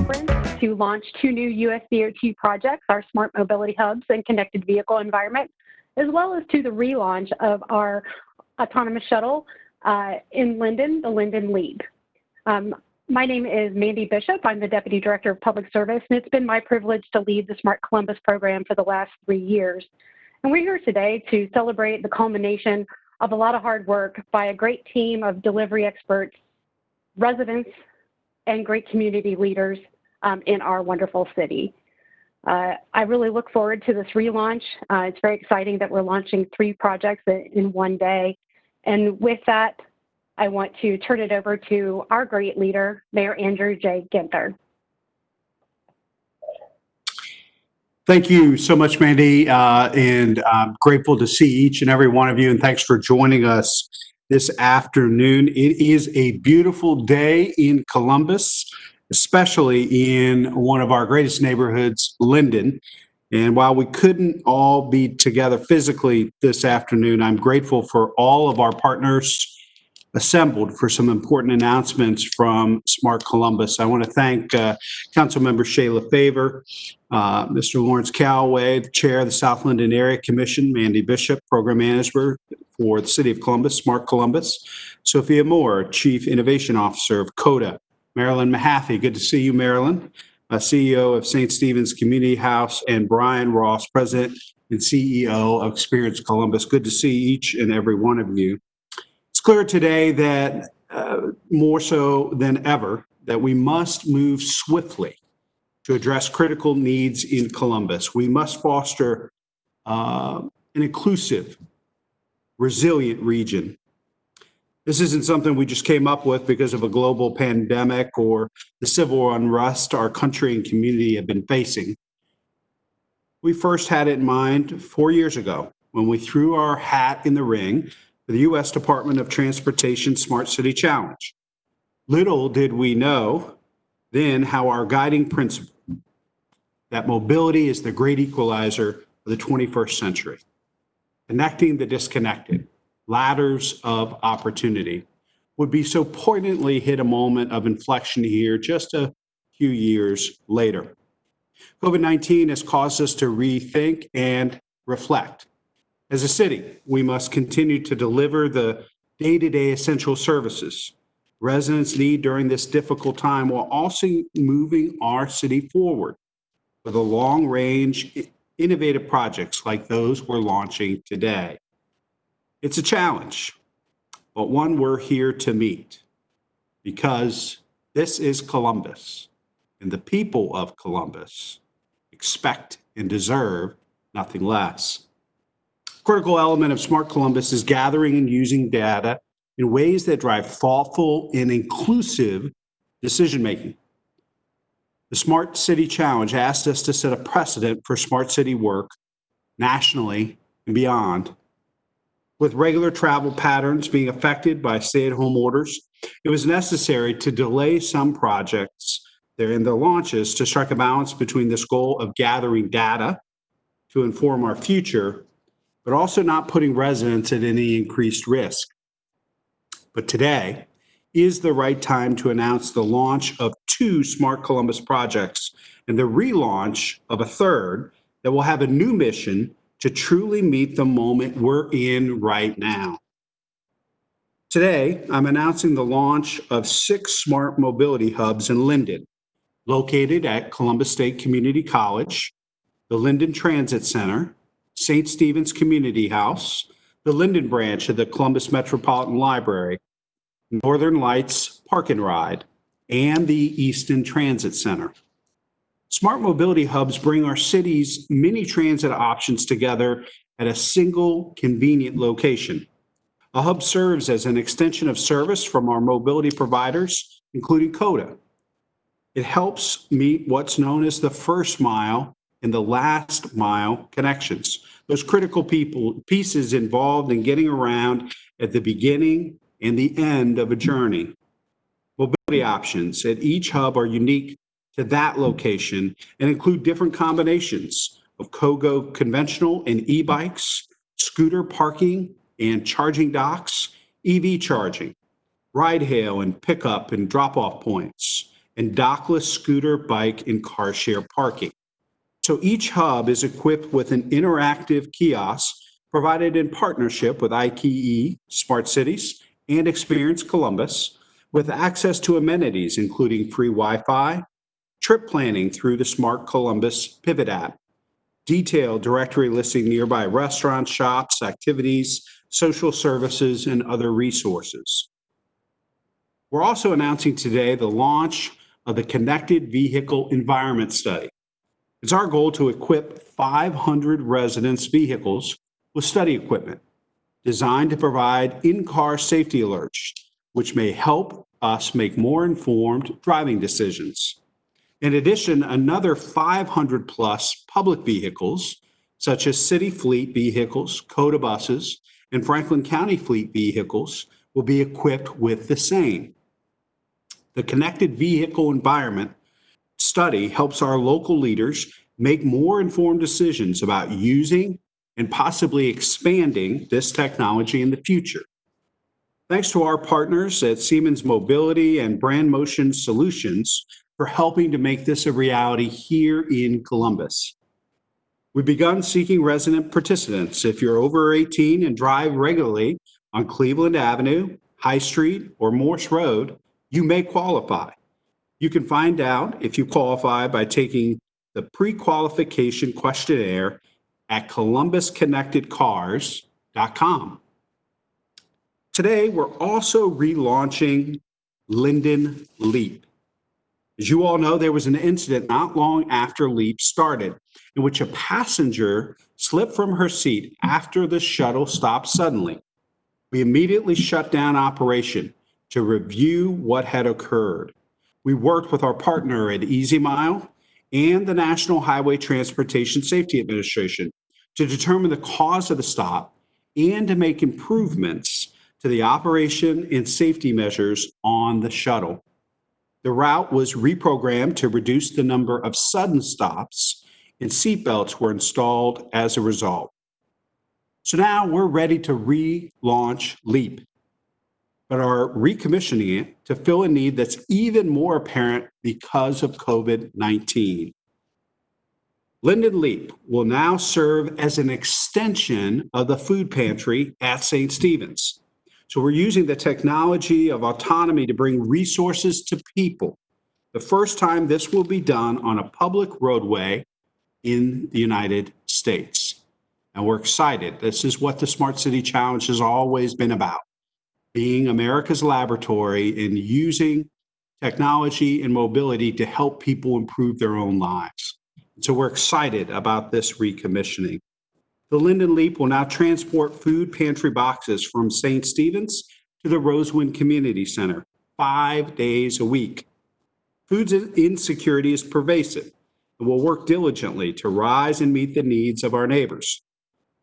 conference to launch 2 new USDOT projects, our smart mobility hubs and connected vehicle environment, as well as to the relaunch of our autonomous shuttle in Linden, the Linden Lead. My name is Mandy Bishop. I'm the Deputy Director of Public Service, and it's been my privilege to lead the Smart Columbus program for the last 3 years. And we're here today to celebrate the culmination of a lot of hard work by a great team of delivery experts, residents, and great community leaders in our wonderful city. I really look forward to this relaunch. It's very exciting that we're launching 3 projects in one day. And with that, I want to turn it over to our great leader, Mayor Andrew J. Ginther. Thank you so much, Mandy, and I'm grateful to see each and every one of you, and thanks for joining us this afternoon. It is a beautiful day in Columbus, especially in one of our greatest neighborhoods, Linden. And while we couldn't all be together physically this afternoon, I'm grateful for all of our partners assembled for some important announcements from Smart Columbus. I want to thank Councilmember Shayla Favor, Mr. Lawrence Callaway, the Chair of the South Linden Area Commission, Mandy Bishop, Program Manager for the City of Columbus, Smart Columbus, Sophia Moore, Chief Innovation Officer of CODA, Marilyn Mahaffey, good to see you, Marilyn, CEO of St. Stephen's Community House, and Brian Ross, President and CEO of Experience Columbus. Good to see each and every one of you. It's clear today that more so than ever, that we must move swiftly to address critical needs in Columbus. We must foster an inclusive, resilient region. This isn't something we just came up with because of a global pandemic or the civil unrest our country and community have been facing. We first had it in mind 4 years ago when we threw our hat in the ring for the U.S. Department of Transportation Smart City Challenge. Little did we know then how our guiding principle, that mobility is the great equalizer of the 21st century, connecting the disconnected, ladders of opportunity, would be so poignantly hit a moment of inflection here just a few years later. COVID-19 has caused us to rethink and reflect. As a city, we must continue to deliver the day-to-day essential services residents need during this difficult time, while also moving our city forward with a long-range, innovative projects like those we're launching today. It's a challenge, but one we're here to meet, because this is Columbus, and the people of Columbus expect and deserve nothing less. A critical element of Smart Columbus is gathering and using data in ways that drive thoughtful and inclusive decision-making. The Smart City Challenge asked us to set a precedent for smart city work nationally and beyond. With regular travel patterns being affected by stay-at-home orders, it was necessary to delay some projects in their launches to strike a balance between this goal of gathering data to inform our future, but also not putting residents at any increased risk. But today is the right time to announce the launch of 2 Smart Columbus projects and the relaunch of a third that will have a new mission to truly meet the moment we're in right now. Today, I'm announcing the launch of 6 smart mobility hubs in Linden, located at Columbus State Community College, the Linden Transit Center, St. Stephen's Community House, the Linden branch of the Columbus Metropolitan Library, Northern Lights Park and Ride, and the Easton Transit Center. Smart mobility hubs bring our city's many transit options together at a single convenient location. A hub serves as an extension of service from our mobility providers, including CODA. It helps meet what's known as the first mile and the last mile connections, those critical pieces involved in getting around at the beginning and the end of a journey. Mobility options at each hub are unique to that location and include different combinations of KOGO conventional and e-bikes, scooter parking and charging docks, EV charging, ride hail and pickup and drop-off points, and dockless scooter, bike, and car share parking. So each hub is equipped with an interactive kiosk provided in partnership with Ike Smart Cities and Experience Columbus, with access to amenities including free Wi-Fi, trip planning through the Smart Columbus Pivot app, detailed directory listing nearby restaurants, shops, activities, social services, and other resources. We're also announcing today the launch of the Connected Vehicle Environment Study. It's our goal to equip 500 residents' vehicles with study equipment designed to provide in-car safety alerts, which may help us make more informed driving decisions. In addition, another 500 plus public vehicles, such as city fleet vehicles, COTA buses, and Franklin County fleet vehicles, will be equipped with the same. The Connected Vehicle Environment Study helps our local leaders make more informed decisions about using and possibly expanding this technology in the future. Thanks to our partners at Siemens Mobility and Brand Motion Solutions for helping to make this a reality here in Columbus. We've begun seeking resident participants. If you're over 18 and drive regularly on Cleveland Avenue, High Street, or Morse Road, you may qualify. You can find out if you qualify by taking the pre-qualification questionnaire at columbusconnectedcars.com. Today, we're also relaunching Linden Leap. As you all know, there was an incident not long after Leap started in which a passenger slipped from her seat after the shuttle stopped suddenly. We immediately shut down operation to review what had occurred. We worked with our partner at Easy Mile and the National Highway Transportation Safety Administration to determine the cause of the stop and to make improvements to the operation and safety measures on the shuttle. The route was reprogrammed to reduce the number of sudden stops, and seatbelts were installed as a result. So now we're ready to relaunch Leap, but are recommissioning it to fill a need that's even more apparent because of COVID-19. Linden Leap will now serve as an extension of the food pantry at St. Stephen's. So we're using the technology of autonomy to bring resources to people. The first time this will be done on a public roadway in the United States. And we're excited. This is what the Smart City Challenge has always been about, being America's laboratory and using technology and mobility to help people improve their own lives. So we're excited about this recommissioning. The Linden Leap will now transport food pantry boxes from St. Stephen's to the Rosewind Community Center 5 days a week. Food insecurity is pervasive, and we'll work diligently to rise and meet the needs of our neighbors.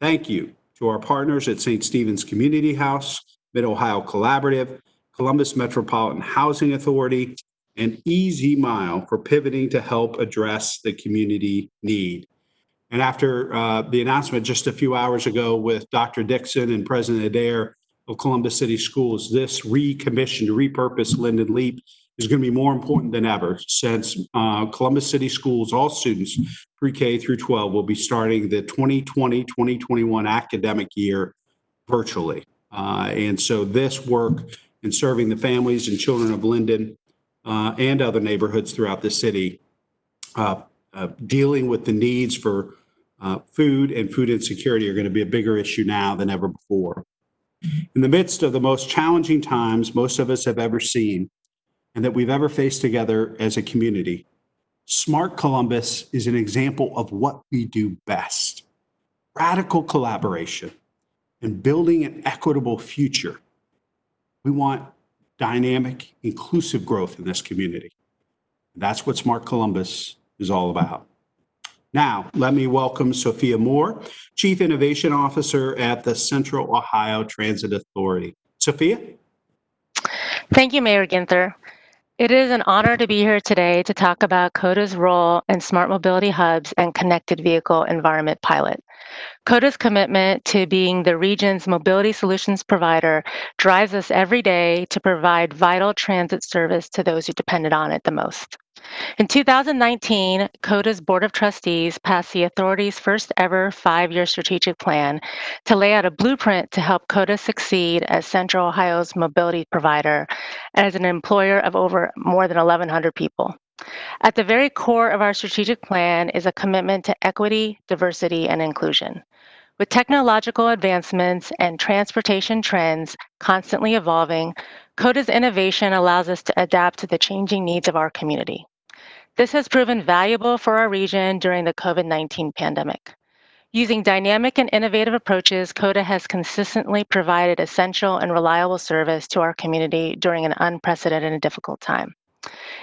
Thank you to our partners at St. Stephen's Community House, Mid-Ohio Collaborative, Columbus Metropolitan Housing Authority, and Easy Mile for pivoting to help address the community need. And after the announcement just a few hours ago with Dr. Dixon and President Adair of Columbus City Schools, this recommissioned, repurposed Linden Leap is going to be more important than ever, since Columbus City Schools, all students pre-K through 12, will be starting the 2020-2021 academic year virtually. And so this work in serving the families and children of Linden and other neighborhoods throughout the city, dealing with the needs for food and food insecurity are going to be a bigger issue now than ever before. In the midst of the most challenging times most of us have ever seen and that we've ever faced together as a community, Smart Columbus is an example of what we do best: radical collaboration and building an equitable future. We want dynamic, inclusive growth in this community. That's what Smart Columbus is all about. Now, let me welcome Sophia Moore, Chief Innovation Officer at the Central Ohio Transit Authority. Sophia? Thank you, Mayor Ginther. It is an honor to be here today to talk about COTA's role in smart mobility hubs and connected vehicle environment pilot. CODA's commitment to being the region's mobility solutions provider drives us every day to provide vital transit service to those who depended on it the most. In 2019, CODA's Board of Trustees passed the authority's first ever 5-year strategic plan to lay out a blueprint to help CODA succeed as Central Ohio's mobility provider and as an employer of more than 1,100 people. At the very core of our strategic plan is a commitment to equity, diversity, and inclusion. With technological advancements and transportation trends constantly evolving, CODA's innovation allows us to adapt to the changing needs of our community. This has proven valuable for our region during the COVID-19 pandemic. Using dynamic and innovative approaches, CODA has consistently provided essential and reliable service to our community during an unprecedented and difficult time.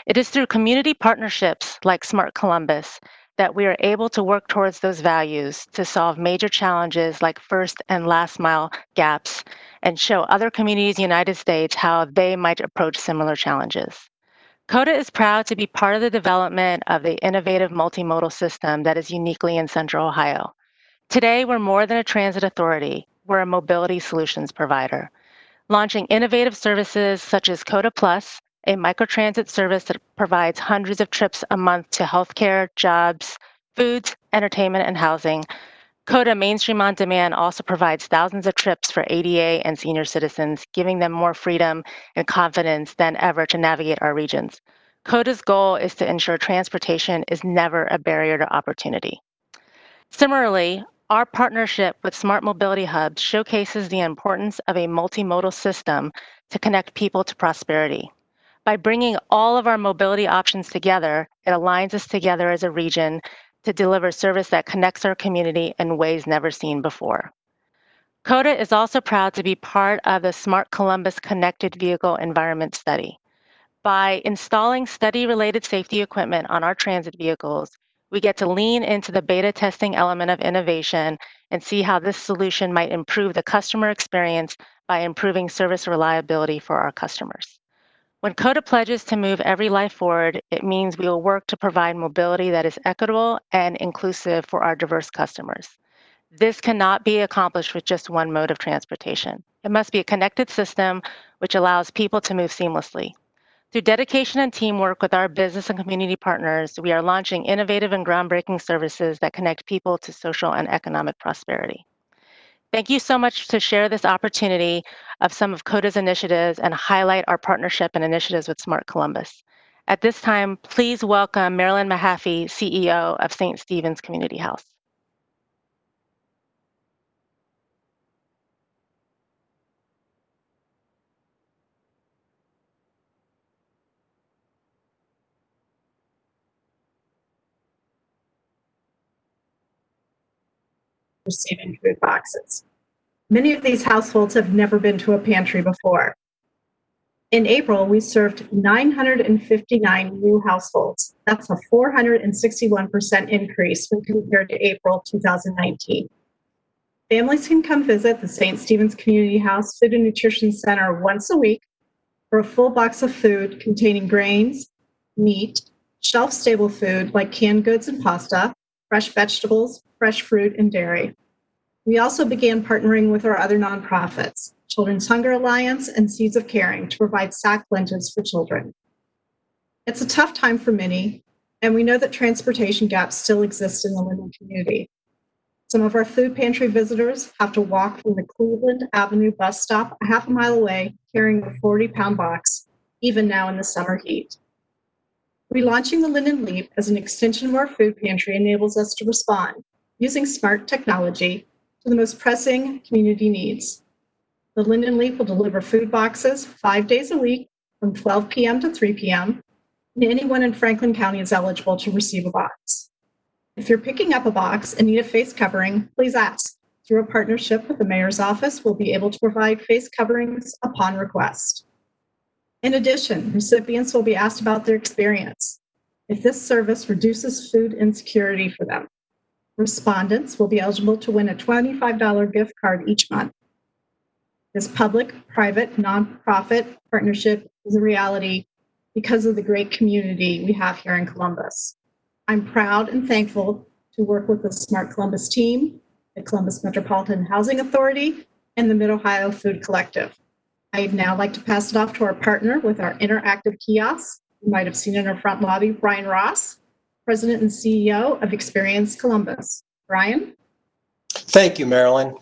It is through community partnerships like Smart Columbus that we are able to work towards those values to solve major challenges like first and last mile gaps and show other communities in the United States how they might approach similar challenges. CODA is proud to be part of the development of the innovative multimodal system that is uniquely in Central Ohio. Today, we're more than a transit authority. We're a mobility solutions provider, launching innovative services such as CODA Plus, a microtransit service that provides hundreds of trips a month to healthcare, jobs, foods, entertainment, and housing. CODA Mainstream On Demand also provides thousands of trips for ADA and senior citizens, giving them more freedom and confidence than ever to navigate our regions. CODA's goal is to ensure transportation is never a barrier to opportunity. Similarly, our partnership with Smart Mobility Hubs showcases the importance of a multimodal system to connect people to prosperity. By bringing all of our mobility options together, it aligns us together as a region to deliver service that connects our community in ways never seen before. CODA is also proud to be part of the Smart Columbus Connected Vehicle Environment Study. By installing study-related safety equipment on our transit vehicles, we get to lean into the beta testing element of innovation and see how this solution might improve the customer experience by improving service reliability for our customers. When CODA pledges to move every life forward, it means we will work to provide mobility that is equitable and inclusive for our diverse customers. This cannot be accomplished with just one mode of transportation. It must be a connected system which allows people to move seamlessly. Through dedication and teamwork with our business and community partners, we are launching innovative and groundbreaking services that connect people to social and economic prosperity. Thank you so much to share this opportunity of some of CODA's initiatives and highlight our partnership and initiatives with Smart Columbus. At this time, please welcome Marilyn Mahaffey, CEO of St. Stephen's Community House. Receiving food boxes. Many of these households have never been to a pantry before. In April, we served 959 new households. That's a 461% increase when compared to April 2019. Families can come visit the St. Stephen's Community House Food and Nutrition Center once a week for a full box of food containing grains, meat, shelf-stable food like canned goods and pasta, fresh vegetables, fresh fruit, and dairy. We also began partnering with our other nonprofits, Children's Hunger Alliance and Seeds of Caring, to provide sack lunches for children. It's a tough time for many, and we know that transportation gaps still exist in the Linden community. Some of our food pantry visitors have to walk from the Cleveland Avenue bus stop a half a mile away carrying a 40-pound box, even now in the summer heat. Relaunching the Linden Leap as an extension of our food pantry enables us to respond using smart technology to the most pressing community needs. The Linden Leap will deliver food boxes 5 days a week from 12 p.m. to 3 p.m., and anyone in Franklin County is eligible to receive a box. If you're picking up a box and need a face covering, please ask. Through a partnership with the mayor's office, we'll be able to provide face coverings upon request. In addition, recipients will be asked about their experience. If this service reduces food insecurity for them, respondents will be eligible to win a $25 gift card each month. This public-private nonprofit partnership is a reality because of the great community we have here in Columbus. I'm proud and thankful to work with the Smart Columbus team the Columbus Metropolitan Housing Authority, and the Mid-Ohio Food Collective. I'd now like to pass it off to our partner with our interactive kiosks. You might have seen in our front lobby, Brian Ross, President and CEO of Experience Columbus. Brian? Thank you, Marilyn.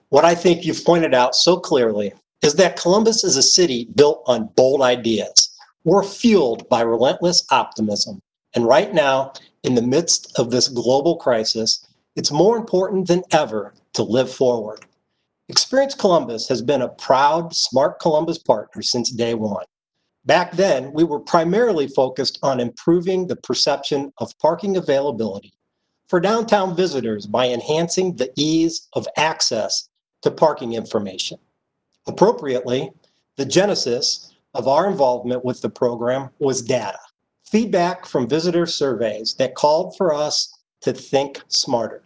What I think you've pointed out so clearly is that Columbus is a city built on bold ideas. We're fueled by relentless optimism. And right now, in the midst of this global crisis, it's more important than ever to live forward. Experience Columbus has been a proud Smart Columbus partner since day one. Back then, we were primarily focused on improving the perception of parking availability for downtown visitors by enhancing the ease of access to parking information. Appropriately, the genesis of our involvement with the program was data, feedback from visitor surveys that called for us to think smarter.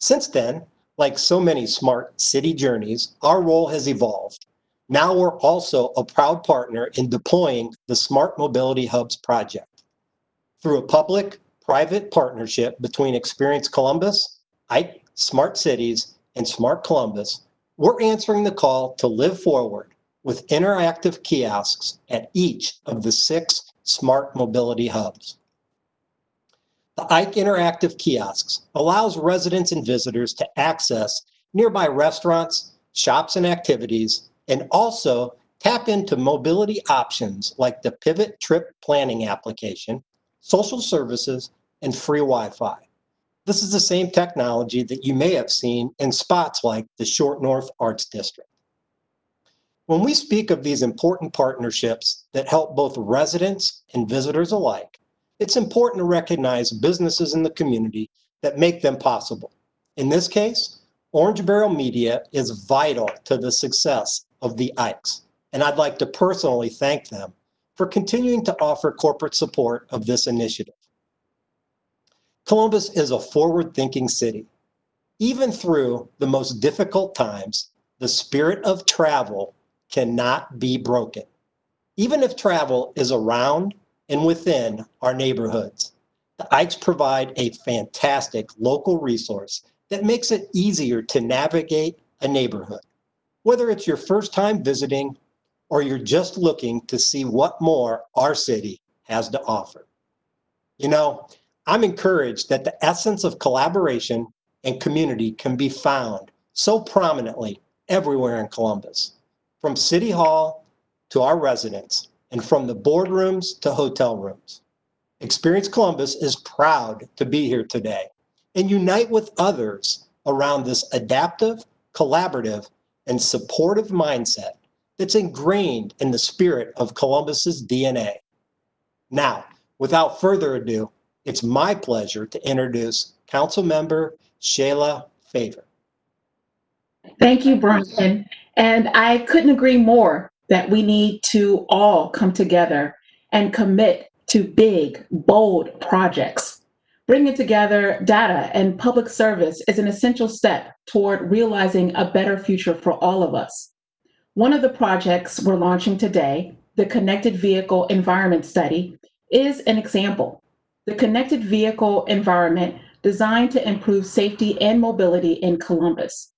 Since then, like so many smart city journeys, our role has evolved. Now we're also a proud partner in deploying the Smart Mobility Hubs project. Through a public-private partnership between Experience Columbus, Ike Smart Cities, and Smart Columbus, we're answering the call to live forward with interactive kiosks at each of the 6 Smart Mobility Hubs. The Ike Interactive Kiosks allows residents and visitors to access nearby restaurants, shops, and activities, and also tap into mobility options like the Pivot Trip Planning application, social services, and free Wi-Fi. This is the same technology that you may have seen in spots like the Short North Arts District. When we speak of these important partnerships that help both residents and visitors alike, it's important to recognize businesses in the community that make them possible. In this case, Orange Barrel Media is vital to the success of the Ikes, and I'd like to personally thank them for continuing to offer corporate support of this initiative. Columbus is a forward-thinking city. Even through the most difficult times, the spirit of travel cannot be broken. Even if travel is around and within our neighborhoods, the Ikes provide a fantastic local resource that makes it easier to navigate a neighborhood. Whether it's your first time visiting or you're just looking to see what more our city has to offer. You know, I'm encouraged that the essence of collaboration and community can be found so prominently everywhere in Columbus, from City Hall to our residents, and from the boardrooms to hotel rooms. Experience Columbus is proud to be here today and unite with others around this adaptive, collaborative, and supportive mindset that's ingrained in the spirit of Columbus's DNA. Now, without further ado, it's my pleasure to introduce Councilmember Shayla Favor. Thank you, Brian. And I couldn't agree more that we need to all come together and commit to big, bold projects. Bringing together data and public service is an essential step toward realizing a better future for all of us. One of the projects we're launching today, the Connected Vehicle Environment Study, is an example. The Connected Vehicle Environment designed to improve safety and mobility in Columbus.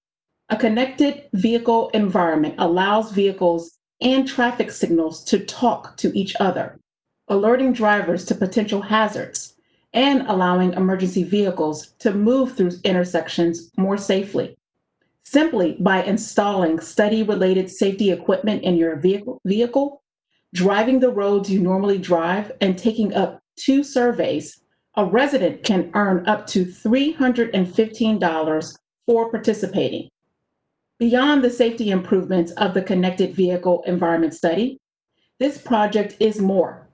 A connected vehicle environment allows vehicles and traffic signals to talk to each other, alerting drivers to potential hazards and allowing emergency vehicles to move through intersections more safely. Simply by installing study-related safety equipment in your vehicle, driving the roads you normally drive, and taking up 2 surveys, a resident can earn up to $315 for participating. Beyond the safety improvements of the Connected Vehicle Environment Study, this project is more.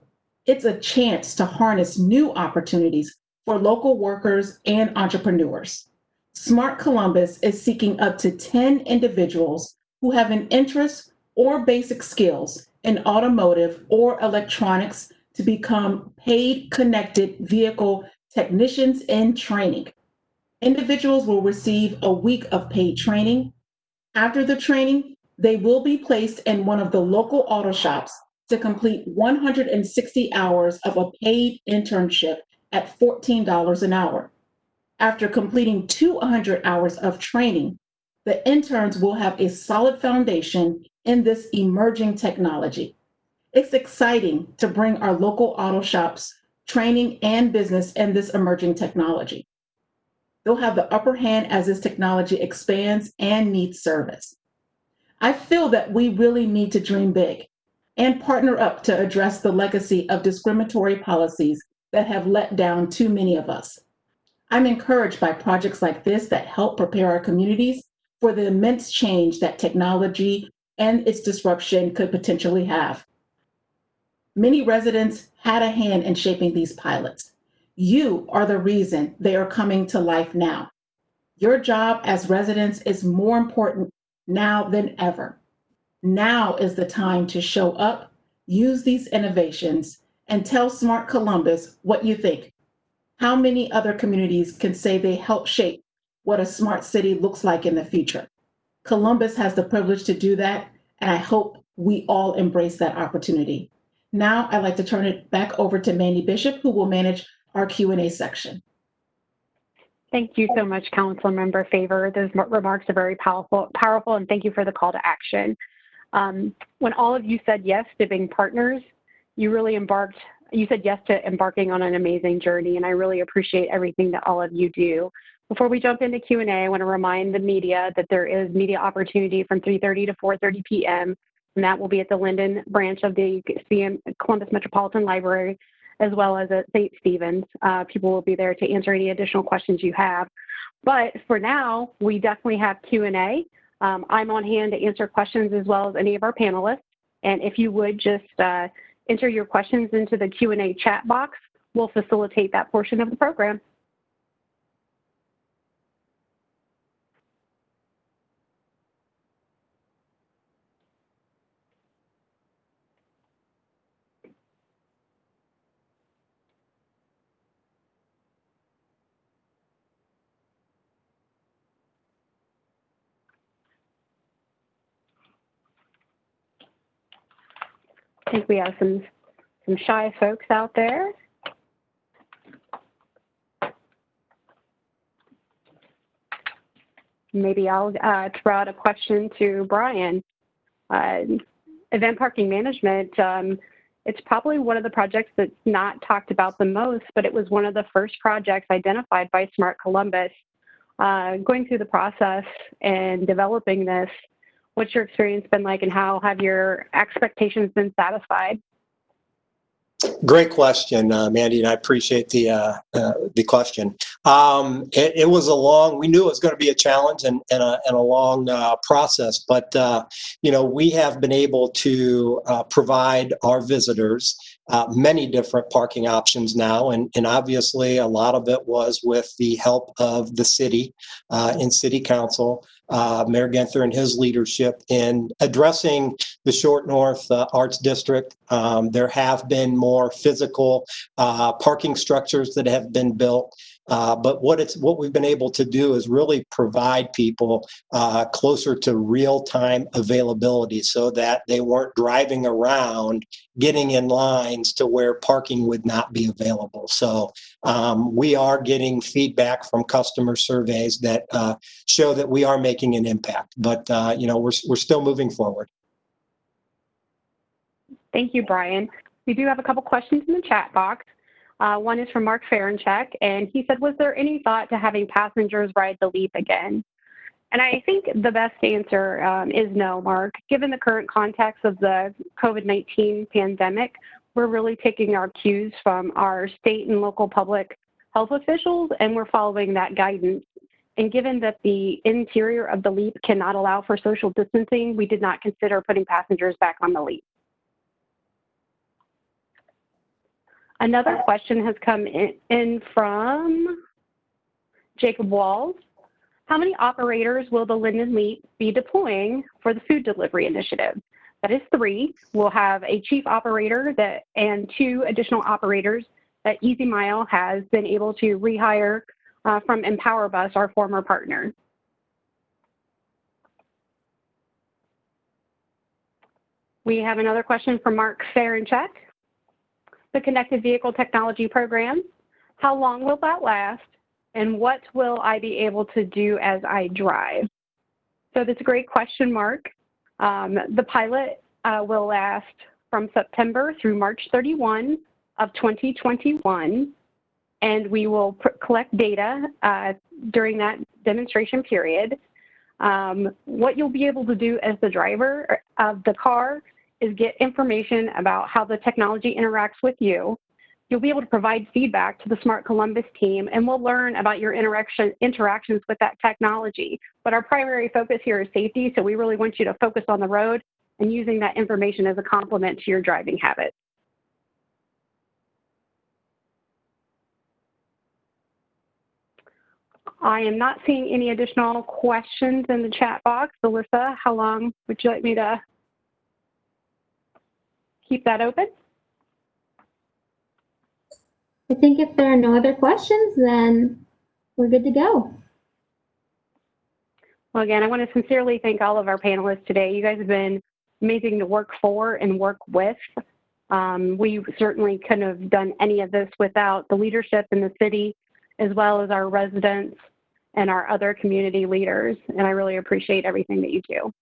It's a chance to harness new opportunities for local workers and entrepreneurs. Smart Columbus is seeking up to 10 individuals who have an interest or basic skills in automotive or electronics to become paid connected vehicle technicians in training. Individuals will receive a week of paid training. After the training, they will be placed in one of the local auto shops to complete 160 hours of a paid internship at $14 an hour. After completing 200 hours of training, the interns will have a solid foundation in this emerging technology. It's exciting to bring our local auto shops training and business in this emerging technology. They'll have the upper hand as this technology expands and needs service. I feel that we really need to dream big and partner up to address the legacy of discriminatory policies that have let down too many of us. I'm encouraged by projects like this that help prepare our communities for the immense change that technology and its disruption could potentially have. Many residents had a hand in shaping these pilots. You are the reason they are coming to life now. Your job as residents is more important now than ever. Now is the time to show up, use these innovations, and tell Smart Columbus what you think. How many other communities can say they help shape what a smart city looks like in the future? Columbus has the privilege to do that, and I hope we all embrace that opportunity. Now I'd like to turn it back over to Mandy Bishop, who will manage our Q&A section. Thank you so much, Councilmember Favor. Those remarks are very powerful, and thank you for the call to action. When all of you said yes to being partners, you said yes to embarking on an amazing journey, and I really appreciate everything that all of you do. Before we jump into Q&A, I want to remind the media that there is media opportunity from 3:30 to 4:30 p.m., and that will be at the Linden branch of the Columbus Metropolitan Library, as well as at St. Stephen's. People will be there to answer any additional questions you have. But for now, we definitely have Q&A. I'm on hand to answer questions as well as any of our panelists. And if you would just enter your questions into the Q&A chat box, we'll facilitate that portion of the program. I think we have some shy folks out there. Maybe I'll throw out a question to Brian. Event parking management, it's probably one of the projects that's not talked about the most, but it was one of the first projects identified by Smart Columbus. Going through the process and developing this, what's your experience been like, and how have your expectations been satisfied? Great question, Mandy, and I appreciate the question. It was we knew it was going to be a challenge and a long process, but we have been able to provide our visitors many different parking options now, and obviously a lot of it was with the help of the city and City Council. Mayor Ginther and his leadership in addressing the Short North Arts District. There have been more physical parking structures that have been built. But what we've been able to do is really provide people closer to real-time availability so that they weren't driving around getting in lines to where parking would not be available. So we are getting feedback from customer surveys that show that we are making an impact, but we're still moving forward. Thank you, Brian. We do have a couple questions in the chat box. One is from Mark Ferenchek, and he said, was there any thought to having passengers ride the Leap again? And I think the best answer is no, Mark. Given the current context of the COVID-19 pandemic, we're really taking our cues from our state and local public health officials, and we're following that guidance. And given that the interior of the Leap cannot allow for social distancing, we did not consider putting passengers back on the Leap. Another question has come in from Jacob Walls. How many operators will the Linden Leap be deploying for the food delivery initiative? That is 3. We'll have a chief operator and 2 additional operators that Easy Mile has been able to rehire from Empower Bus, our former partner. We have another question from Mark Ferenchek. The Connected Vehicle Technology Program, how long will that last? And what will I be able to do as I drive? So that's a great question, Mark. The pilot will last from September through March 31 of 2021, and we will collect data during that demonstration period. What you'll be able to do as the driver of the car is get information about how the technology interacts with you. You'll be able to provide feedback to the Smart Columbus team, and we'll learn about your interactions with that technology. But our primary focus here is safety, so we really want you to focus on the road and using that information as a complement to your driving habits. I am not seeing any additional questions in the chat box. Alyssa, how long would you like me to keep that open? I think if there are no other questions, then we're good to go. Well, again, I want to sincerely thank all of our panelists today. You guys have been amazing to work for and work with. We certainly couldn't have done any of this without the leadership in the city, as well as our residents and our other community leaders. And I really appreciate everything that you do.